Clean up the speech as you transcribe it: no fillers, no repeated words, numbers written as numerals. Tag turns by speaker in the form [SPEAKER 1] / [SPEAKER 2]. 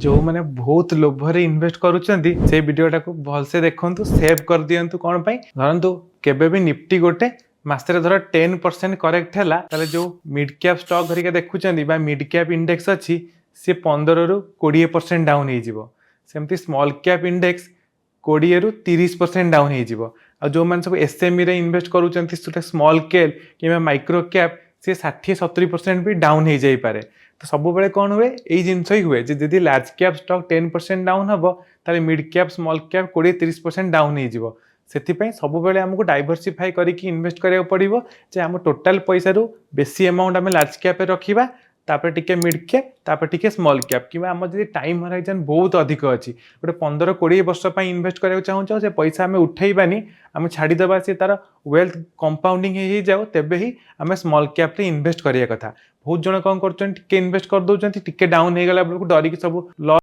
[SPEAKER 1] जो मैंने बहुत लोभरे इन्वेस्ट करुँच से वीडियोटा को भलसे देखु सेव कर दिंतु कौन धरतु केबे भी निफ्टी गोटे मासरे धर 10% करेक्ट है जो मिड कैप स्टॉक घरिका देखुं मिड कैप इंडेक्स अच्छी सी 15 रु 20% डाउन होमती स्मॉल कैप इंडेक्स 20 रु 30% डाउन हो जो मैंने सब एसएमई रे इन्वेस्ट करुँच स्मॉल कैप कि माइक्रो कैप सी 60-70% भी डाउन हो जाए तो सब बेले कौन हुए यही जिनस ही हुए जदि लार्ज कैप स्टॉक 10% डाउन हम ताले mid cap small cap 20-30% down हो सब बेले आमको डाइवर्सिफाई करके इन्वेस्ट करा पड़ो जे आम टोटाल पैसा रु बेसी अमाउंट आम लार्ज कैप रखा तापर टिके मिड कैप तापर टिके स्मॉल कैप कि आम जब टाइम हराइजन बहुत अधिक अच्छी गोटे 15-20 वर्ष इन्वेस्ट करा चाहूँ से पैसा आम उठेबानी आम छाड़ीदे सी तार वेल्थ कंपाउंडिंग हो जाओ तेबे ही आम स्मॉल कैप रे इन्वेस्ट करिया कथा बहुत जन कौन कर इन्वेस्ट कर दौरान टिके डाउन हो गला बेलू डरिक सब लॉस